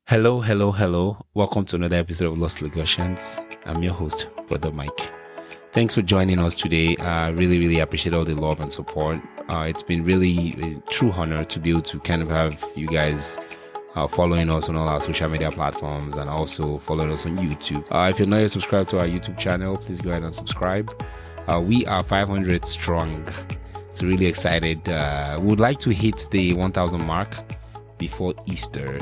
Hello, hello, hello. Welcome to another episode of Lost Legations. I'm your host, Brother Mike. Thanks for joining us today. I really appreciate all the love and support. It's been really a true honor to be able to kind of have you guys following us on all our social media platforms and also following us on YouTube. If you're not yet subscribed to our YouTube channel, please go ahead and subscribe. We are 500 strong. So really excited. We would like to hit the 1,000 mark before Easter.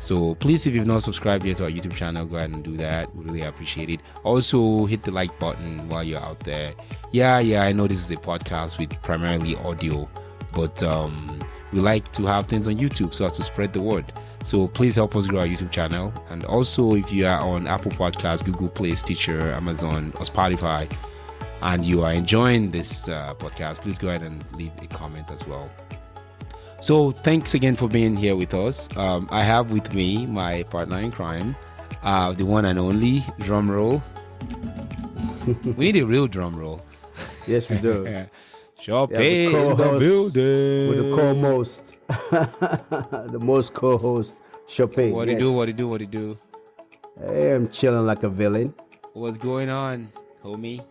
So please, if you've not subscribed yet to our YouTube channel, go ahead and do that. We really appreciate it. Also, hit the like button while you're out there. Yeah, I know this is a podcast with primarily audio, but we like to have things on YouTube so as to spread the word. So please help us grow our YouTube channel. And also, if you are on Apple Podcasts, Google Play, Stitcher, Amazon, or Spotify, and you are enjoying this podcast, please go ahead and leave a comment as well. So thanks again for being here with us. I have with me my partner in crime, the one and only drum roll. We need a real drum roll. Yes, we do. Sharp in the building. With the co-most, the most co-host, Chopin. What do you do? Hey, I'm chilling like a villain. What's going on, homie?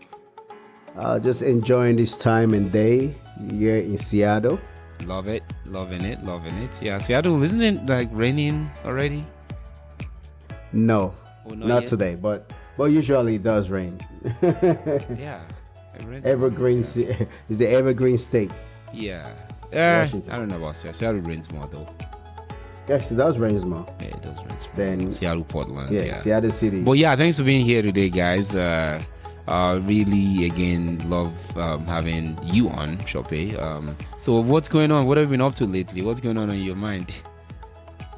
Just enjoying this time and day here in Seattle. Love it, loving it. Yeah, Seattle, isn't it like raining already? No, not yet? today, but usually it does rain. Yeah, it rains. Evergreen is the evergreen state. Yeah. Washington. I don't know about Seattle. Seattle rains more though. Yes, it does rain more. Yeah, it does rain more. Then Seattle, Portland. yeah, Seattle City. But yeah, thanks for being here today, guys. Really, again, love having you on, Shope. So what's going on? What have you been up to lately? What's going on your mind?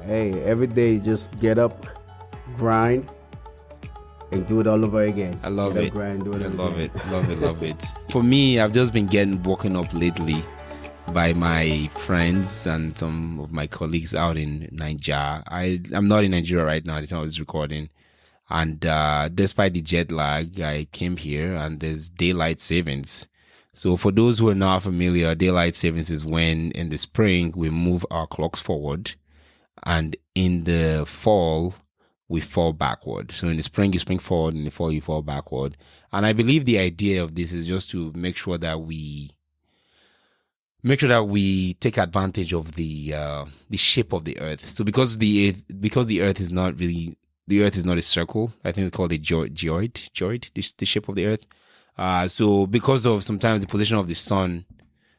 Hey, every day just get up, grind, and do it all over again. I love Get it. Up, grind, do it I all love again. it. Love it. For me, I've just been getting woken up lately by my friends and some of my colleagues out in Nigeria. I'm not in Nigeria right now at the time of this recording. And despite the jet lag, I came here and there's daylight savings. So for those who are not familiar, daylight savings is when in the spring we move our clocks forward and in the fall we fall backward. So in the spring you spring forward, in the fall you fall backward. And I believe the idea of this is just to make sure that we take advantage of the shape of the earth. So because the earth is not really the earth is not a circle. I think it's called a geoid, the shape of the earth. So because of sometimes the position of the sun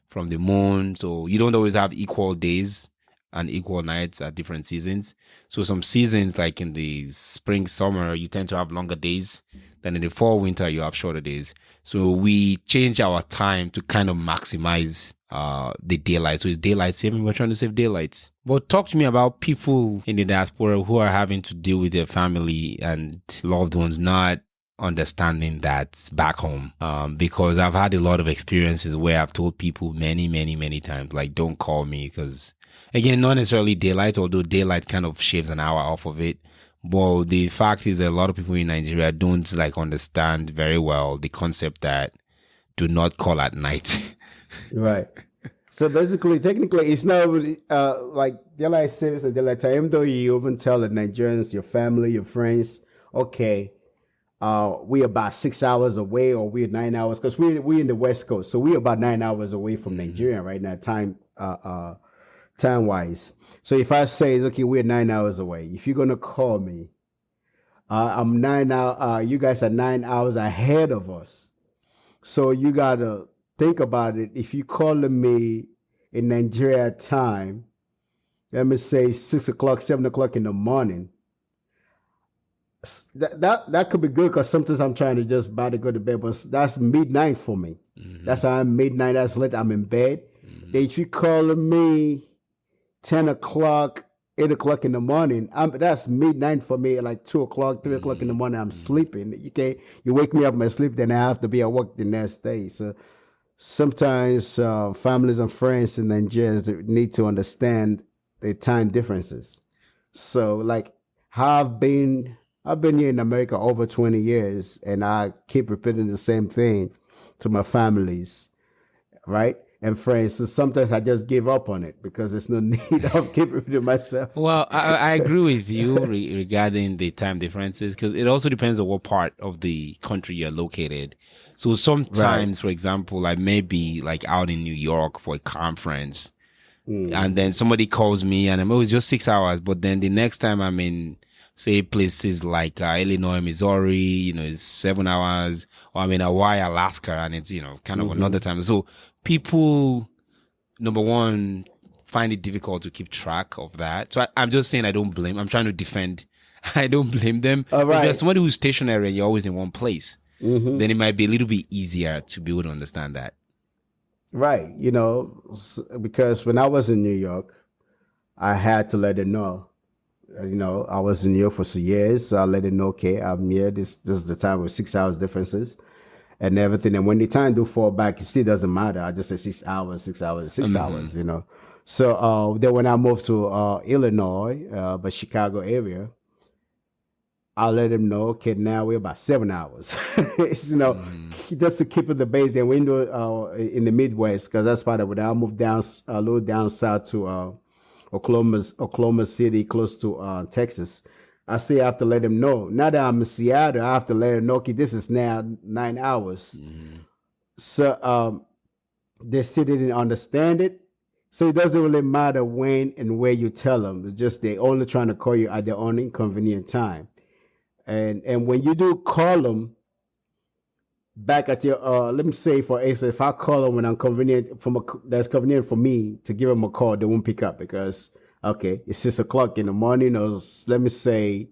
from the moon, so you don't always have equal days and equal nights at different seasons. So some seasons, like in the spring, summer, you tend to have longer days. Then in the fall, winter, you have shorter days. So we change our time to kind of maximize the daylight. So it's daylight saving. We're trying to save daylights. But talk to me about people in the diaspora who are having to deal with their family and loved ones not understanding that back home. Because I've had a lot of experiences where I've told people many times, like, don't call me because, again, not necessarily daylight, although daylight kind of shaves an hour off of it. But the fact is that a lot of people in Nigeria don't understand very well the concept that do not call at night. Right. So basically, technically, it's not really, like daylight savings and daylight time. Even though you even tell the Nigerians, your family, your friends, okay, we're about 6 hours away, or we're 9 hours, because we in the West Coast, so we're about 9 hours away from Nigeria right now, time wise. So if I say, okay, we're 9 hours away, if you're gonna call me, I'm 9 hours. You guys are 9 hours ahead of us, so you gotta think about it. If you calling me in Nigeria time, let me say 6 o'clock, 7 o'clock in the morning, that could be good, because sometimes I'm trying to just about to go to bed, but that's midnight for me. Mm-hmm. That's how I'm midnight. That's late. I'm in bed. Mm-hmm. Then if you calling me 10 o'clock, 8 o'clock in the morning, that's midnight for me. Like 2 o'clock, 3 o'clock in the morning, I'm sleeping. You wake me up in my sleep, then I have to be at work the next day. So sometimes families and friends in Nigeria need to understand the time differences. So like I've been here in America over 20 years, and I keep repeating the same thing to my families, right? and friends. So sometimes I just give up on it because there's no need of keeping it to myself. Well, I agree with you regarding the time differences because it also depends on what part of the country you're located. So Right. sometimes, for example, I may be like out in New York for a conference, and then somebody calls me and I'm, oh, it's just 6 hours. But then the next time I'm in, say, places like Illinois, Missouri, it's 7 hours, or I'm in Hawaii, Alaska, and it's, kind of another time. So people, number one, find it difficult to keep track of that. So I'm just saying I'm trying to defend. I don't blame them. All If you're right. somebody who's stationary and you're always in one place, then it might be a little bit easier to be able to understand that. Right. Because when I was in New York, I had to let them know. I was in New York for some years, so I let them know, okay, I'm here. This is the time with 6 hours differences and everything. And when the time do fall back, it still doesn't matter. I just say 6 hours, 6 hours, 6 hours. So then when I moved to Illinois, but Chicago area, I let them know, okay, now we're about 7 hours. Just to keep it the base. Then we in the Midwest, because that's part of it. I moved down a little down south to Oklahoma City, close to Texas. I still have to let them know. Now that I'm in Seattle, I have to let them know, okay, this is now 9 hours. So they still didn't understand it. So it doesn't really matter when and where you tell them. It's just they're only trying to call you at their own inconvenient time. And when you do call them back at your let me say for instance, if I call them when I'm convenient that's convenient for me to give them a call, they won't pick up because okay, it's 6 o'clock in the morning, or let me say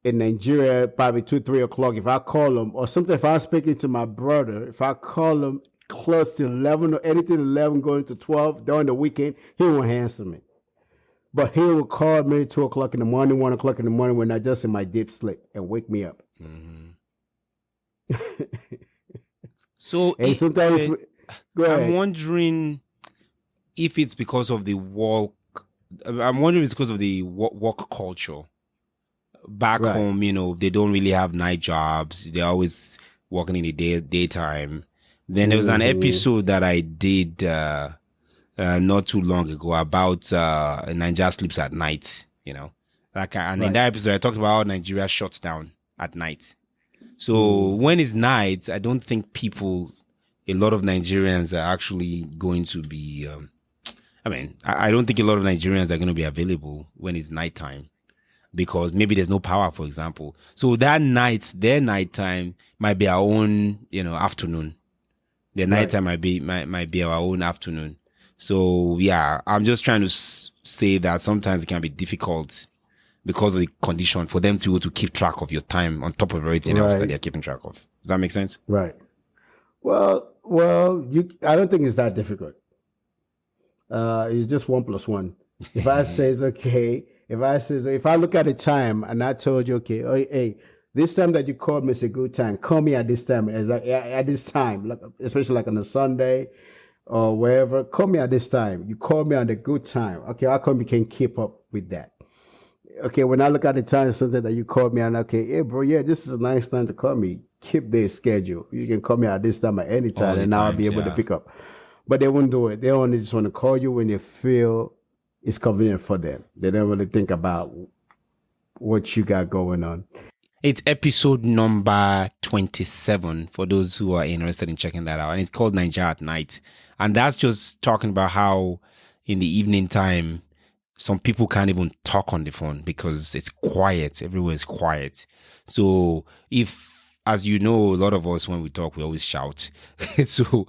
in Nigeria, probably 2, 3 o'clock. If I call them, or something, if I'm speaking to my brother, if I call them close to 11 or anything 11 going to 12 during the weekend, he won't answer me. But he will call me 2 o'clock in the morning, 1 o'clock in the morning when I just in my deep sleep and wake me up. So And sometimes, go I'm ahead. wondering if it's because of the work. I'm wondering if it's because of the work culture. Back Right. home, they don't really have night jobs. They're always working in the daytime. Then there was an episode that I did not too long ago about Nigeria sleeps at night. And in that episode I talked about how Nigeria shuts down at night. So when it's night, I don't think a lot of Nigerians are actually going to be. I don't think a lot of Nigerians are going to be available when it's nighttime, because maybe there's no power, for example. So their nighttime might be our own, afternoon. Their nighttime might be our own afternoon. So yeah, I'm just trying to say that sometimes it can be difficult because of the condition for them to keep track of your time on top of everything else that they're keeping track of. Does that make sense? Right. Well, I don't think it's that difficult. It's just 1+1. If I says okay, if I look at the time and I told you, okay, oh, hey, this time that you called me is a good time. Call me at this time, at this time, like especially like on a Sunday or wherever. Call me at this time. You call me on a good time. Okay, how come you can keep up with that? Okay, when I look at the time, something that you called me, and okay, hey bro, yeah, this is a nice time to call me. Keep their schedule. You can call me at this time at any time, and now I'll be able to pick up. But they won't do it. They only just want to call you when they feel it's convenient for them. They don't really think about what you got going on. It's episode number 27 for those who are interested in checking that out. And it's called Nigeria at Night. And that's just talking about how in the evening time, some people can't even talk on the phone because it's quiet. Everywhere is quiet. So as you know, a lot of us, when we talk, we always shout. So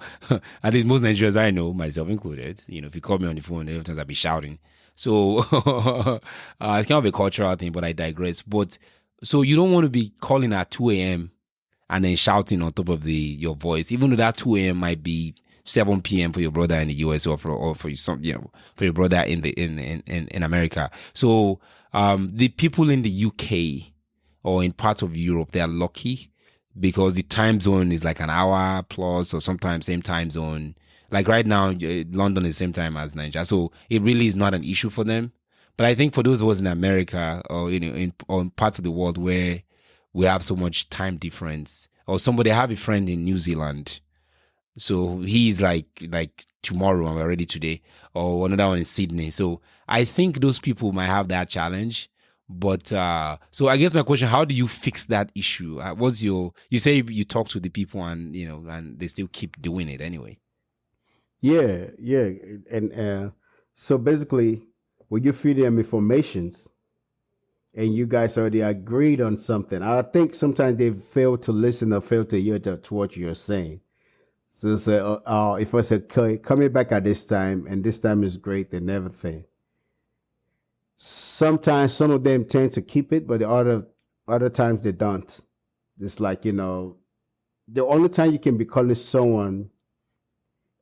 at least most Nigerians I know, myself included, if you call me on the phone, every time I'll be shouting. So it's kind of a cultural thing, but I digress. But so you don't want to be calling at 2 a.m. and then shouting on top of your voice, even though that 2 a.m. might be 7 p.m. for your brother in the US or for for your brother in America. So the people in the UK or in parts of Europe, they are lucky because the time zone is like an hour plus, or sometimes same time zone. Like right now, London is the same time as Nigeria, so it really is not an issue for them. But I think for those of us in America or in parts of the world where we have so much time difference, or somebody, I have a friend in New Zealand, So he's like tomorrow and we're ready today, or another one in Sydney. So I think those people might have that challenge. But so I guess my question: how do you fix that issue? What's your? You say you talk to the people and and they still keep doing it anyway. Yeah, and so basically, when you feed them informations and you guys already agreed on something, I think sometimes they fail to listen or fail to hear to what you're saying. So say, if I say, okay, coming back at this time and this time is great and everything. Sometimes some of them tend to keep it, but the other times they don't. It's like the only time you can be calling someone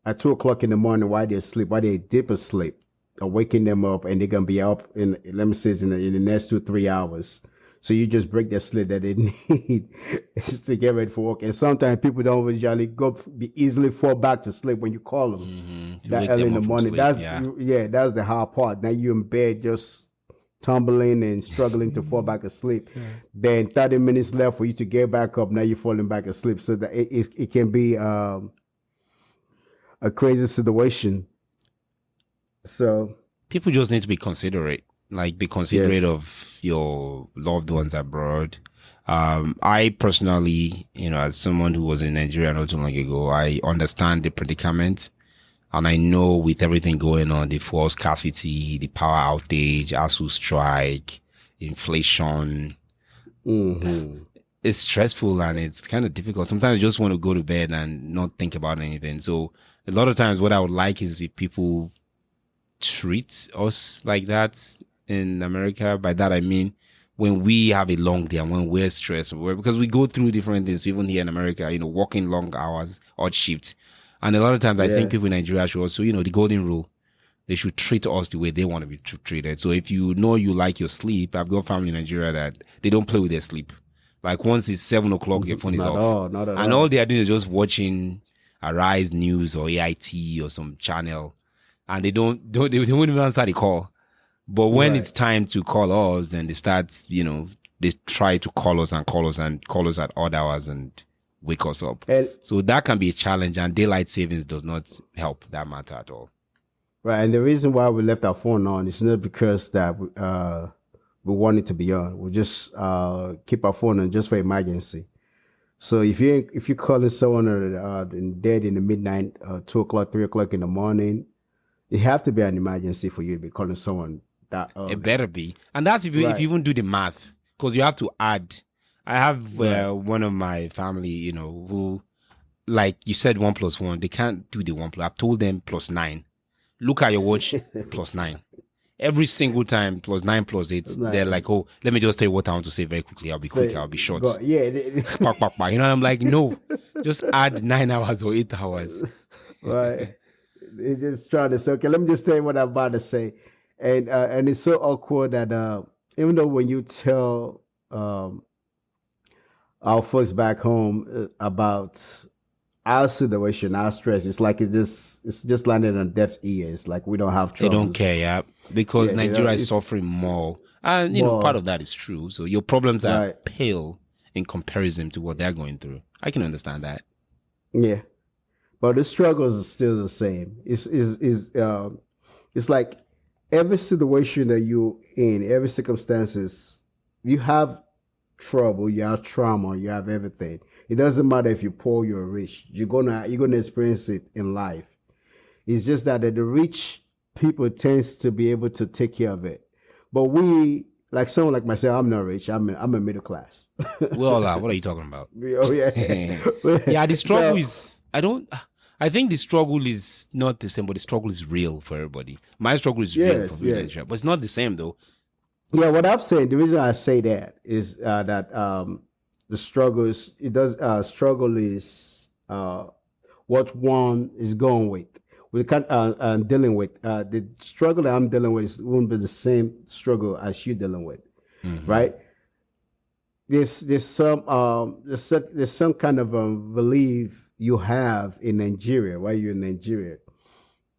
at 2 o'clock in the morning while they're asleep, while they're deep asleep, or waking them up, and they're gonna be up in, let me say, in the next 2 3 hours. So you just break their sleep that they need to get ready for work. And sometimes people don't usually be easily fall back to sleep when you call them that early in the morning. That's the hard part. Now you're in bed just tumbling and struggling to fall back asleep. Yeah. Then 30 minutes left for you to get back up. Now you're falling back asleep. So that it can be a crazy situation. So people just need to be considerate. Like, be considerate of your loved ones abroad. I personally, as someone who was in Nigeria not too long ago, I understand the predicament. And I know with everything going on, the fuel scarcity, the power outage, ASU strike, inflation, it's stressful and it's kind of difficult. Sometimes you just want to go to bed and not think about anything. So a lot of times what I would like is if people treat us like that in America. By that I mean when we have a long day and when we're stressed, because we go through different things even here in America, working long hours, odd shifts. And a lot of times I think people in Nigeria should also, the golden rule, they should treat us the way they want to be treated. So if you like your sleep, I've got family in Nigeria that they don't play with their sleep. Like once it's 7 o'clock, your phone is off. Not at and all. All they are doing is just watching Arise News or AIT or some channel. And they won't even answer the call. But when it's time to call us, then they start, they try to call us at odd hours and wake us up. So that can be a challenge, and daylight savings does not help that matter at all. Right. And the reason why we left our phone on is not because that we want it to be on. We just keep our phone on just for emergency. So if you're calling someone dead in the midnight, 2 o'clock, 3 o'clock in the morning, it have to be an emergency for you to be calling someone that early. It better be. And that's if you even do the math, because you have to add. I have one of my family, who, like you said, 1 + 1. They can't do the 1 plus. I've told them +9. Look at your watch, +9. Every single time, +9 +8. They're like, oh, let me just tell you what I want to say very quickly. I'll be quick. I'll be short. I'm like, no, just add 9 hours or 8 hours. Right. They're just trying to say, okay, let me just tell you what I'm about to say. And it's so awkward that even though when you tell our folks back home about our situation, our stress, it's like it's just landed on deaf ears. Like we don't have trouble. They don't care, because Nigeria is suffering more. And, part of that is true. So your problems are pale in comparison to what they're going through. I can understand that. Yeah. But the struggles are still the same. It's like every situation that you're in, every circumstances, you have trouble, you have trauma, you have everything. It doesn't matter if you're poor, you're rich. You're gonna experience it in life. It's just that the rich people tends to be able to take care of it. But we, like someone like myself, I'm not rich. I'm a middle class. We all are. What are you talking about? Oh yeah. Yeah, the struggle is. I think the struggle is not the same, but the struggle is real for everybody. My struggle is real for me, but it's not the same though. Yeah, what I'm saying, the reason I say that is that the struggle is struggle is what one is going with. We can't dealing with the struggle that I'm dealing with won't be the same struggle as you're dealing with, right? There's some kind of belief you have in Nigeria, while you're in Nigeria,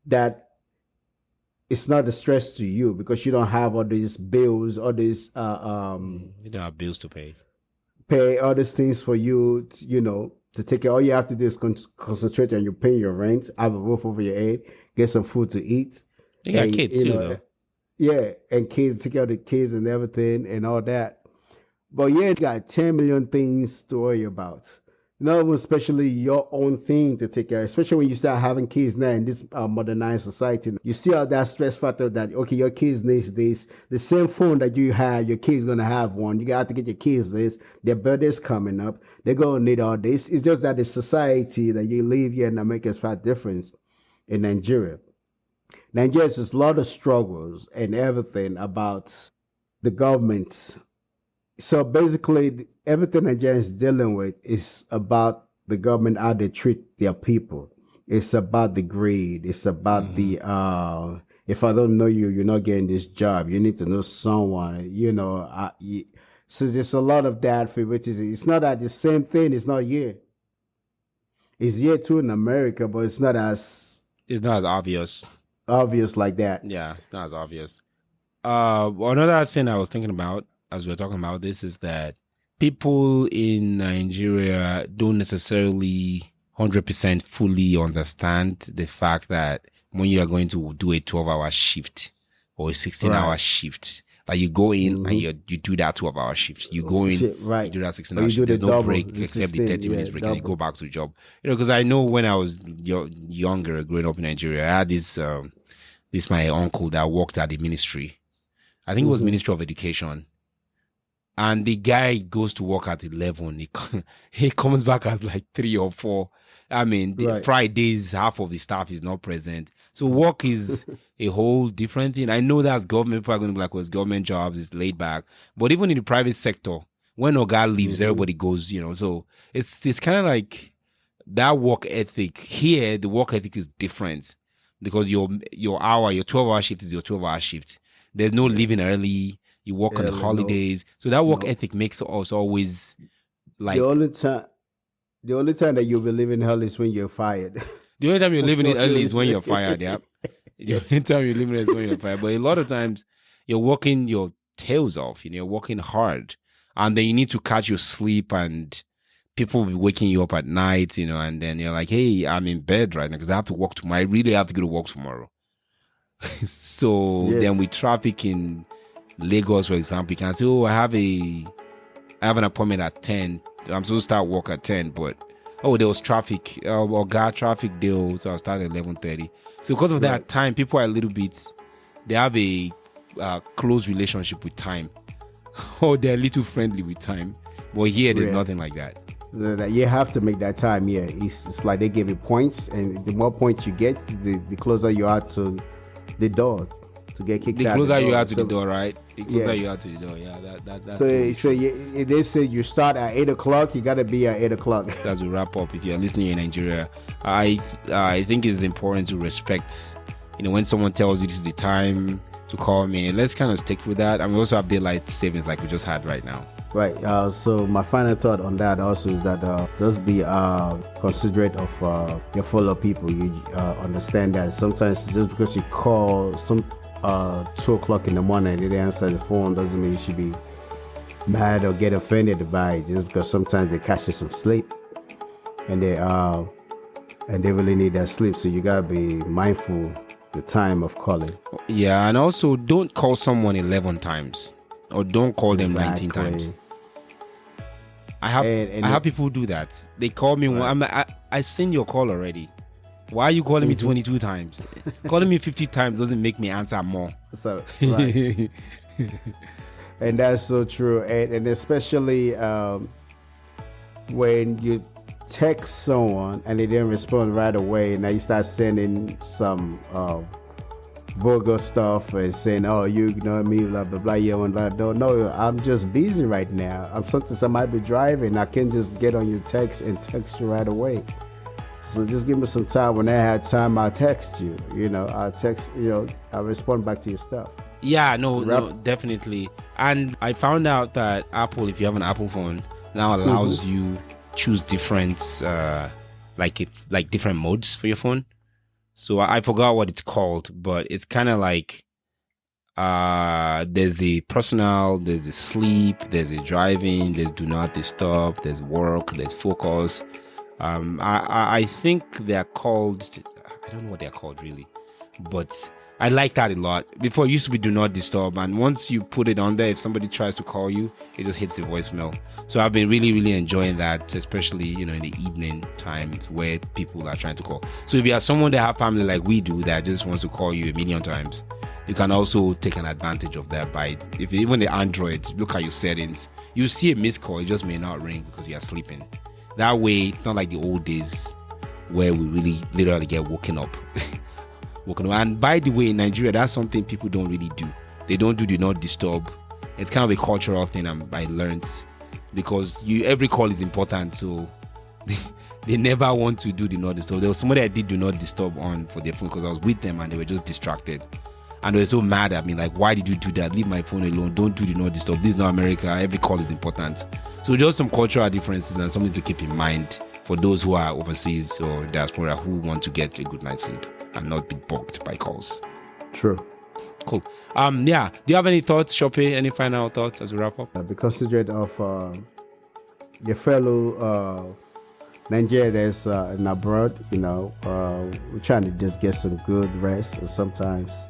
that it's not a stress to you because you don't have all these bills, all these you don't have bills to pay all these things for you, to take care. All you have to do is concentrate on your paying your rent, have a roof over your head, get some food to eat. You got kids too, though. Yeah, and kids, take care of the kids and everything and all that. But yeah, you got 10 million things to worry about. Not even especially your own thing to take care of, especially when you start having kids now in this modernized society. You still have that stress factor that, okay, your kids needs this. The same phone that you have, your kids going to have one. You got to get your kids this. Their birthday's coming up. They're going to need all this. It's just that the society that you live here in America is far different in Nigeria. Nigeria has a lot of struggles and everything about the government. So basically, everything Nigeria is dealing with is about the government, how they treat their people. It's about the greed. It's about the, if I don't know you, you're not getting this job. You need to know someone, so there's a lot of that favoritism. It's not that the same thing. It's not here. It's here too in America, but it's not as obvious like that. Yeah, it's not as obvious. Another thing I was thinking about as we're talking about this is that people in Nigeria don't necessarily 100% fully understand the fact that when you are going to do a 12-hour shift or a 16-hour shift, like you go in and you do that 12-hour shift. You go in, you do that 16-hour shift. There's no break except the 30 minutes break, and you go back to the job. Because I know when I was younger, growing up in Nigeria, I had this my uncle that worked at the ministry. I think it was Ministry of Education. And the guy goes to work at 11. He comes back at like 3 or 4. I mean, Fridays, half of the staff is not present. So work is a whole different thing. I know that's government. People are going to be like, well, it's government jobs, it's laid back. But even in the private sector, when Oga leaves, everybody goes, So it's kind of like that work ethic. Here, the work ethic is different because your 12-hour shift is your 12-hour shift. There's no leaving early. You work on the holidays. So that work ethic makes us always like... The only time that you'll be living hell is when you're fired. The only time you're living it early is when you're fired, yeah. The only time you're living it is when you're fired. But a lot of times, you're working your tails off. You're working hard. And then you need to catch your sleep and people will be waking you up at night, and then you're like, hey, I'm in bed right now because I have to work tomorrow. I really have to go to work tomorrow. So then with traffic in Lagos, for example, you can say, oh, I have an appointment at 10. I'm supposed to start work at 10, but there was traffic or traffic deal, so I'll start at 11:30. So because of that time, people are a little bit, they have a close relationship with time, or they're a little friendly with time. But here, there's nothing like that. You have to make that time. Yeah, it's like they give you points, and the more points you get, the closer you are to the door to get kicked out. The closer you are to the door, right? The closer you are to the door, yeah. That's they say you start at 8 o'clock, you gotta be at 8 o'clock. As we wrap up, if you're listening in Nigeria, I think it's important to respect. When someone tells you this is the time to call me, let's kind of stick with that. And we also have daylight savings like we just had right now. Right. So my final thought on that also is that just be considerate of your fellow people. You understand that sometimes just because you call 2 o'clock in the morning and they answer the phone doesn't mean you should be mad or get offended by it. Just because sometimes they catch you some sleep and they really need that sleep. So you gotta be mindful the time of calling. Yeah, and also don't call someone 11 times. Or don't call them 19 times. I have people who do that. They call me. I send your call already. Why are you calling me 22 times? Calling me 50 times doesn't make me answer more. So, right. And that's so true. And especially when you text someone and they didn't respond right away, now you start sending some vulgar stuff and saying, oh, you ignore me, blah, blah, blah, yeah, and blah. No, I'm just busy right now. Sometimes I might be driving. I can't just get on your text and text you right away. So just give me some time. When I had time, I'll text you. I'll text, I'll respond back to your stuff. Yeah, no, definitely. And I found out that Apple, if you have an Apple phone, now allows you choose different, different modes for your phone. So I forgot what it's called, but it's kind of like there's the personal, there's the sleep, there's the driving, there's do not disturb, there's work, there's focus. I think they're called, I don't know what they're called really, but I like that a lot. Before it used to be do not disturb, and once you put it on there, if somebody tries to call you, it just hits the voicemail. So I've been really enjoying that, especially in the evening times where people are trying to call. So if you are someone that have family like we do that just wants to call you a million times, you can also take an advantage of that by, if even the Android, look at your settings, you see a missed call, it just may not ring because you are sleeping. That way it's not like the old days where we really literally get woken up. And by the way, in Nigeria, that's something people don't really do. They don't do not disturb. It's kind of a cultural thing I learned, because every call is important, so they never want to do the not disturb. There was somebody I did do not disturb on for their phone because I was with them and they were just distracted. And they were so mad at me, like, why did you do that? Leave my phone alone. Don't do the not disturb. This is not America. Every call is important. So just some cultural differences and something to keep in mind for those who are overseas or diaspora who want to get a good night's sleep and not be bugged by calls. True. Cool. Yeah. Do you have any thoughts, Shope? Any final thoughts as we wrap up? Be considerate of your fellow Nigerians in abroad. We're trying to just get some good rest. And sometimes,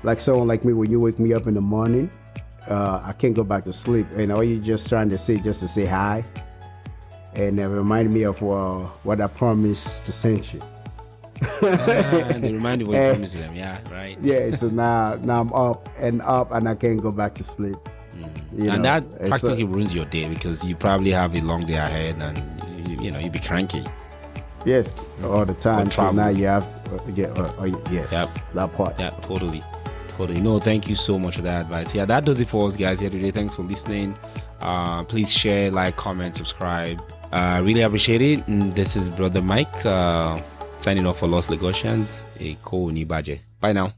like someone like me, when you wake me up in the morning, I can't go back to sleep. And all you're just trying to say, just to say hi. And it reminded me of what I promised to send you. They remind you what you promised them. Yeah, right. Yeah, so now I'm up and I can't go back to sleep. And that practically ruins your day because you probably have a long day ahead and you'll be cranky. Yes, all the time. So now you have yes, Yep. that part. Yeah, totally. No, thank you so much for that advice. Yeah, that does it for us guys here today. Thanks for listening. Please share, like, comment, subscribe. Really appreciate it. And this is Brother Mike signing off for Lost Lagosians. A Ko Nibaje. Bye now.